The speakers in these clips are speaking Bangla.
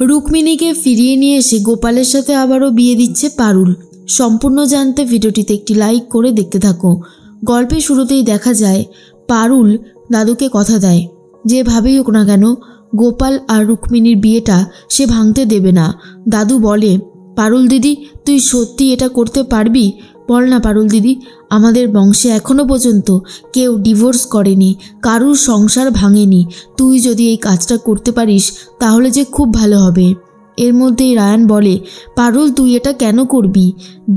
রুক্মিণীকে ফিরিয়ে নিয়ে এসে গোপালের সাথে আবারও বিয়ে দিচ্ছে পারুল। সম্পূর্ণ জানতে ভিডিওটিতে একটি লাইক করে দেখতে থাকো। গল্পের শুরুতেই দেখা যায় পারুল দাদুকে কথা দেয়, যেভাবেই হোক না কেন গোপাল আর রুক্মিণীর বিয়েটা সে ভাঙতে দেবে না। দাদু বলে, পারুল দিদি, তুই সত্যি এটা করতে পারবি? বল না পারুল দিদি, আমাদের বংশে এখনও পর্যন্ত কেউ ডিভোর্স করেনি, কারুর সংসার ভাঙেনি। তুই যদি এই কাজটা করতে পারিস তাহলে যে খুব ভালো হবে। এর মধ্যেই রায়ান বলে, পারুল তুই এটা কেন করবি?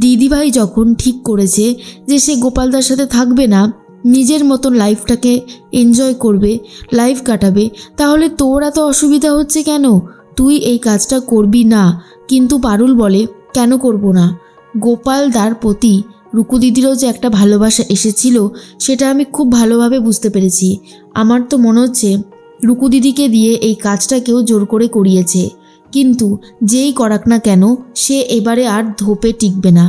দিদিভাই যখন ঠিক করেছে যে সে গোপালদার সাথে থাকবে না, নিজের মতন লাইফটাকে এনজয় করবে, লাইফ কাটাবে, তাহলে তোর এত অসুবিধা হচ্ছে কেন? তুই এই কাজটা করবি না। কিন্তু পারুল বলে, কেন করব না? গোপালদার প্রতি রুকু দিদিরও যে একটা ভালোবাসা এসেছিল সেটা আমি খুব ভালোভাবে বুঝতে পেরেছি। আমার তো মনে হচ্ছে রুকু দিদিকে দিয়ে এই কাজটা কেউ জোর করে করিয়েছে। কিন্তু যেই করাক না কেন সে এবারে আর ধোপে টিকবে না।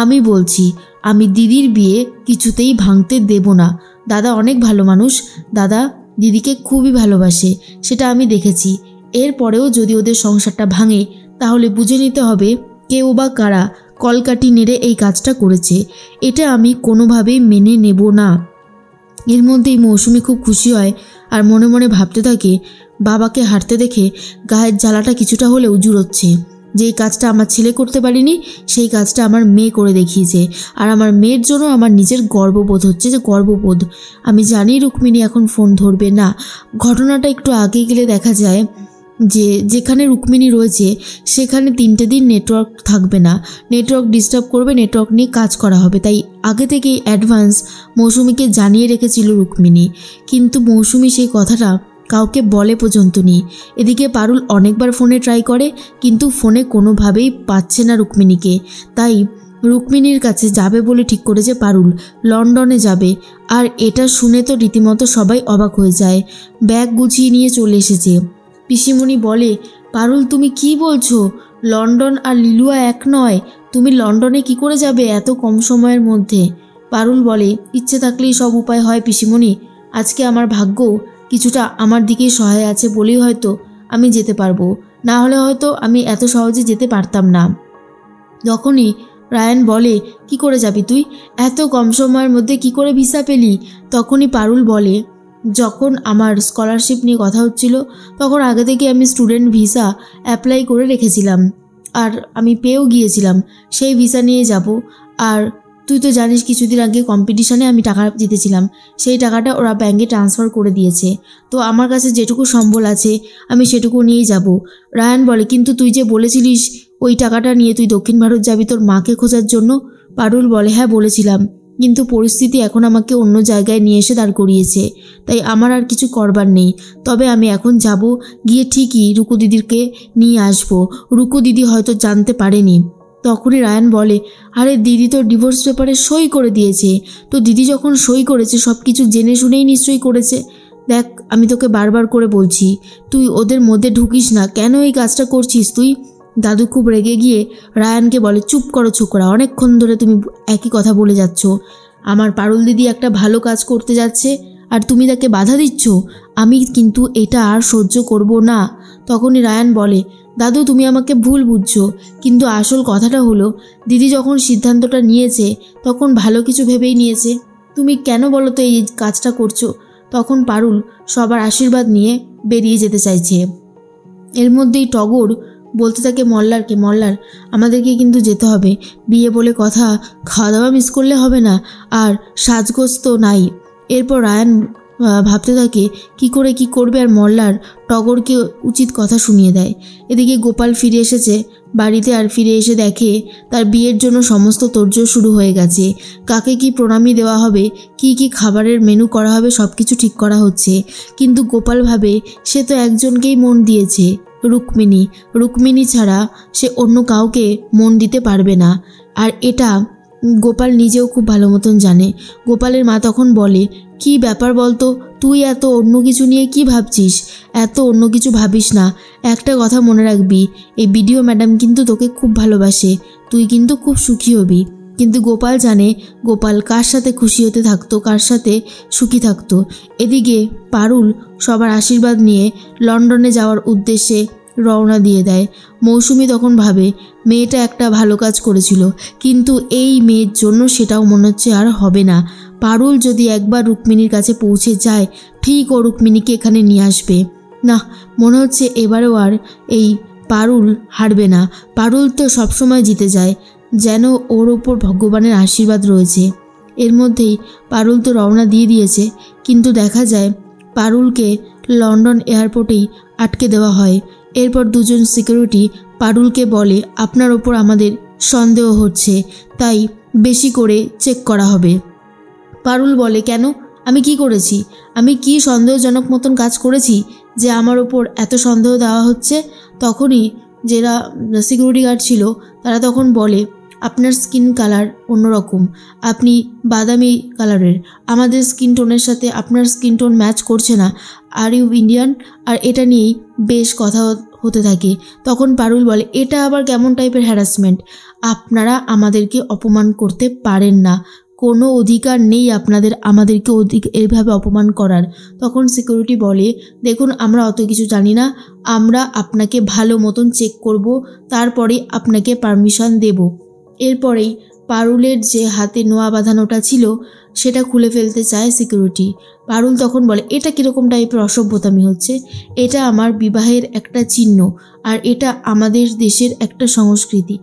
আমি বলছি, আমি দিদির বিয়ে কিছুতেই ভাঙতে দেব না। দাদা অনেক ভালো মানুষ, দাদা দিদিকে খুবই ভালোবাসে, সেটা আমি দেখেছি। এরপরেও যদি ওদের সংসারটা ভাঙে তাহলে বুঝে নিতে হবে কেউ বা কারা কলকাঠি নেড়ে এই কাজটা করেছে। এটা আমি কোনোভাবেই মেনে নেব না। এর মধ্যেই মৌসুমি খুব খুশি হয় আর মনে মনে ভাবতে থাকে, বাবাকে হাঁটতে দেখে গায়ের জ্বালাটা কিছুটা হলেও জুড়োচ্ছে। যেই কাজটা আমার ছেলে করতে পারিনি সেই কাজটা আমার মেয়ে করে দেখিয়েছে, আর আমার মেয়ের জন্য আমার নিজের গর্ববোধ হচ্ছে, যে গর্ববোধ। আমি জানি রুক্মিণী এখন ফোন ধরবে না। ঘটনাটা একটু আগে গেলে দেখা যায় যে যেখানে রুক্মিণী রয়েছে সেখানে 3টে দিন নেটওয়ার্ক থাকবে না, নেটওয়ার্ক ডিস্টার্ব করবে, নেটওয়ার্ক নিয়ে কাজ করা হবে। তাই আগে থেকেই অ্যাডভান্স মৌসুমিকে জানিয়ে রেখেছিল রুক্মিণী, কিন্তু মৌসুমি সেই কথাটা কাউকে বলে পর্যন্ত নি। এদিকে পারুল অনেকবার ফোনে ট্রাই করে কিন্তু ফোনে কোনোভাবেই পাচ্ছে না রুক্মিণীকে। তাই রুক্মিণীর কাছে যাবে বলে ঠিক করেছে পারুল, লন্ডনে যাবে। আর এটা শুনে তো রীতিমতো সবাই অবাক হয়ে যায়। ব্যাগ গুছিয়ে নিয়ে চলে এসেছে। পিসিমণি বলে, পারুল তুমি কি বলছো? লন্ডন আর লিলুয়া এক নয়, তুমি লন্ডনে কি করে যাবে এত কম সময়ের মধ্যে? পারুল বলে, ইচ্ছে থাকলেই সব উপায় হয় পিসিমণি। আজকে আমার ভাগ্য কিছুটা আমার দিকেই সহায় আছে বলেই হয়তো আমি যেতে পারবো, না হলে হয়তো আমি এত সহজে যেতে পারতাম না। যখনই রায়ান বলে, কি করে যাবি তুই? এত কম সময়ের মধ্যে কি করে ভিসা পেলি? তখনই পারুল বলে, যখন আমার স্কলারশিপ নিয়ে কথা হচ্ছিল তখন আগে থেকে আমি স্টুডেন্ট ভিসা অ্যাপ্লাই করে রেখেছিলাম, আর আমি পেয়েও গিয়েছিলাম। সেই ভিসা নিয়ে যাব। আর তুই তো জানিস কিছুদিন আগে কম্পিটিশানে আমি টাকা জিতেছিলাম, সেই টাকাটা ওরা ব্যাঙ্কে ট্রান্সফার করে দিয়েছে। তো আমার কাছে যেটুকু সম্বল আছে আমি সেটুকু নিয়েই যাব। রায়ান বলে, কিন্তু তুই যে বলেছিলিস ওই টাকাটা নিয়ে তুই দক্ষিণ ভারত যাবি তোর মাকে খোঁজার জন্য। পারুল বলে, হ্যাঁ বলেছিলাম, কিন্তু পরিস্থিতি এখন আমাকে অন্য জায়গায় নিয়ে এসে দাঁড় করিয়েছে, তাই আমার আর কিছু করবার নেই। তবে আমি এখন যাব, গিয়ে ঠিকই রুকু দিদিকে নিয়ে আসবো। রুকু দিদি হয়তো জানতে পারেনি। তখনই রায়ান বলে, আরে দিদি তো ডিভোর্স পেপারে সই করে দিয়েছে। তো দিদি যখন সই করেছে সব কিছু জেনে শুনেই নিশ্চয়ই করেছে। দেখ আমি তোকে বারবার করে বলছি, তুই ওদের মধ্যে ঢুকিস না। কেন এই কাজটা করছিস তুই? দাদু খুব রেগে গিয়ে রায়ানকে বলে, চুপ করো ছোকরা, অনেকক্ষণ ধরে তুমি একই কথা বলে যাচ্ছ। আমার পারুল দিদি একটা ভালো কাজ করতে যাচ্ছে আর তুমি তাকে বাধা দিচ্ছ। আমি কিন্তু এটা আর সহ্য করব না। তখনই রায়ান বলে, দাদু তুমি আমাকে ভুল বুঝছো, কিন্তু আসল কথাটা হলো দিদি যখন সিদ্ধান্তটা নিয়েছে তখন ভালো কিছু ভেবেই নিয়েছে। তুমি কেন বলো তো এই কাজটা করছো? তখন পারুল সবার আশীর্বাদ নিয়ে বেরিয়ে যেতে চাইছে। এর মধ্যেই টগর বলতে থাকে মল্লারকে, মল্লার আমাদেরকে কিন্তু যেতে হবে, বিয়ে বলে কথা, খাওয়া দাওয়া মিস করলে হবে না, আর সাজগোজ তো নাই। এরপর রায়ান ভাবতে থাকে কি করে কি করবে, আর মল্লার টগরকে উচিত কথা শুনিয়ে দেয়। এদিকে গোপাল ফিরে এসেছে বাড়িতে, আর ফিরে এসে দেখে তার বিয়ের জন্য সমস্ত তোড়জোড় শুরু হয়ে গেছে। কাকে কি প্রণামী দেওয়া হবে, কি কি খাবারের মেনু করা হবে সব কিছু ঠিক করা হচ্ছে। কিন্তু গোপাল ভাবে সে তো একজনকেই মন দিয়েছে, রুক্মিণী। রুক্মিণী ছাড়া সে অন্য কাউকে মন দিতে পারবে না, আর এটা গোপাল নিজেও খুব ভালো মতন জানে। গোপালের মা তখন বলে, কি ব্যাপার বলতো, তুই এত অন্য কিছু নিয়ে কি ভাবছিস? এত অন্য কিছু ভাবিস না। একটা কথা মনে রাখবি, এই বিডিও ম্যাডাম কিন্তু তোকে খুব ভালোবাসে, তুই কিন্তু খুব সুখী হবি। কিন্তু গোপাল জানে গোপাল কার সাথে খুশি হতে থাকতো, কার সাথে সুখী থাকতো। এদিকে পারুল সবার আশীর্বাদ নিয়ে লন্ডনে যাওয়ার উদ্দেশ্যে রওনা দিয়ে দেয়। মৌসুমি তখন ভাবে মেয়েটা একটা ভালো কাজ করেছিল, কিন্তু এই মেয়ের জন্য সেটাও মনে হচ্ছে আর হবে না। পারুল যদি একবার রুক্মিণীর কাছে পৌঁছে যায়, ঠিক ও রুক্মিণীকে এখানে নিয়ে আসবে। না, মনে হচ্ছে এবারেও আর এই পারুল হারবে না। পারুল তো সবসময় জিতে যায়, যেন ওর ওপর ভগবানের আশীর্বাদ রয়েছে। এর মধ্যেই পারুল তো রওনা দিয়ে দিয়েছে, কিন্তু দেখা যায় পারুলকে লন্ডন এয়ারপোর্টেই আটকে দেওয়া হয়। এরপর দুজন সিকিউরিটি পারুলকে বলে, আপনার ওপর আমাদের সন্দেহ হচ্ছে, তাই বেশি করে চেক করা হবে। পারুল বলে, কেন? আমি কি করেছি? আমি কি সন্দেহজনক মতন কাজ করেছি যে আমার ওপর এত সন্দেহ দেওয়া হচ্ছে? তখনই যারা সিকিউরিটি গার্ড ছিল তারা তখন বলে, আপনার স্কিন কালার অন্যরকম, আপনি বাদামি কালারের, আমাদের স্কিন টোনের সাথে আপনার স্কিন টোন ম্যাচ করছে না, আর ইউ ইন্ডিয়ান? আর এটা নিয়েই বেশ কথা হতে থাকে। তখন পারুল বলে, এটা আবার কেমন টাইপের হ্যারাসমেন্ট? আপনারা আমাদেরকে অপমান করতে পারেন না, কোনো অধিকার নেই আপনাদের আমাদেরকে এইভাবে অপমান করার। তখন সিকিউরিটি বলে, দেখুন আমরা অত কিছু জানি না, আমরা আপনাকে ভালো মতন চেক করব, তারপরে আপনাকে পারমিশন দেব। এরপরেই পারুলের যে হাতে নোয়া বাঁধানোটা ছিল সেটা খুলে ফেলতে চায় সিকিউরিটি। পারুল তখন বলে, এটা কীরকম টাইপের অসভ্যতামি হচ্ছে? এটা আমার বিবাহের একটা চিহ্ন, আর এটা আমাদের দেশের একটা সংস্কৃতি,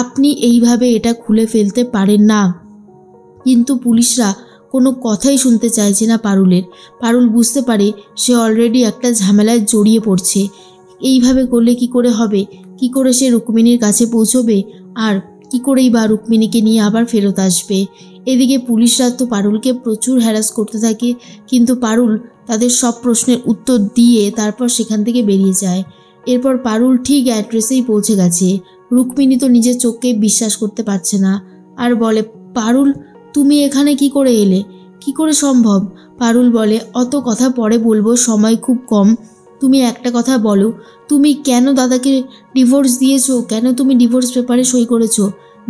আপনি এইভাবে এটা খুলে ফেলতে পারেন না। কিন্তু পুলিশরা কোনো কথাই শুনতে চাইছে না পারুলের। পারুল বুঝতে পারে সে অলরেডি একটা ঝামেলায় জড়িয়ে পড়ছে। এইভাবে করলে কি করে হবে? কি করে সে রুক্মিণীর কাছে পৌঁছবে? আর কি করেই বা রুক্মিণীকে নিয়ে আবার ফেরত আসবে? এদিকে পুলিশরা তো পারুলকে প্রচুর হ্যারাস করতে থাকে, কিন্তু পারুল তাদের সব প্রশ্নের উত্তর দিয়ে তারপর সেখান থেকে বেরিয়ে যায়। এরপর পারুল ঠিক অ্যাড্রেসেই পৌঁছে গেছে। রুক্মিণী তো নিজের চোখকে বিশ্বাস করতে পারছে না, আর বলে, পারুল তুমি এখানে কি করে এলে? কি করে সম্ভব? পারুল বলে, অত কথা পরে বলবো, সময় খুব কম। তুমি একটা কথা বলো, তুমি কেন দাদাকে ডিভোর্স দিয়েছো? কেন তুমি ডিভোর্স পেপারে সই করেছো?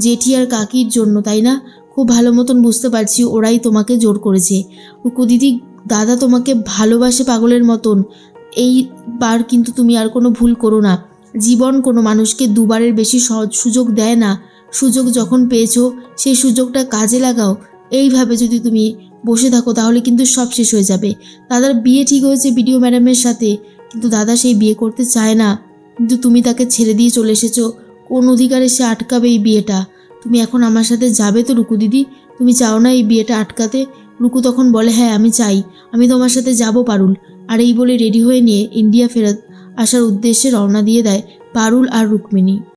জেঠি আর কাকির জন্য, তাই না? খুব ভালো মতন বুঝতে পারছি ওরাই তোমাকে জোর করেছে। রুকু দিদি, দাদা তোমাকে ভালোবাসে পাগলের মতন। এইবার কিন্তু তুমি আর কোনো ভুল করো না। জীবন কোনো মানুষকে দুবারের বেশি সুযোগ দেয় না। সুযোগ যখন পেয়েছো সেই সুযোগটা কাজে লাগাও। এইভাবে যদি তুমি বসে থাকো তাহলে কিন্তু সব শেষ হয়ে যাবে। দাদার বিয়ে ঠিক হয়েছে বিডিও ম্যাডামের সাথে, কিন্তু দাদা সেই বিয়ে করতে চায় না, কিন্তু তুমি তাকে ছেড়ে দিয়ে চলে এসেছো। কোন অধিকারে সে আটকাবে এই বিয়েটা? তুমি এখন আমার সাথে যাবে তো রুকু দিদি? তুমি চাও না এই বিয়েটা আটকাতে? রুকু তখন বলে, হ্যাঁ আমি চাই, আমি তোমার সাথে যাব পারুল। আর এই বলে রেডি হয়ে নিয়ে ইন্ডিয়া ফেরত আসার উদ্দেশ্যে রওনা দিয়ে দেয় পারুল আর রুক্মিণী।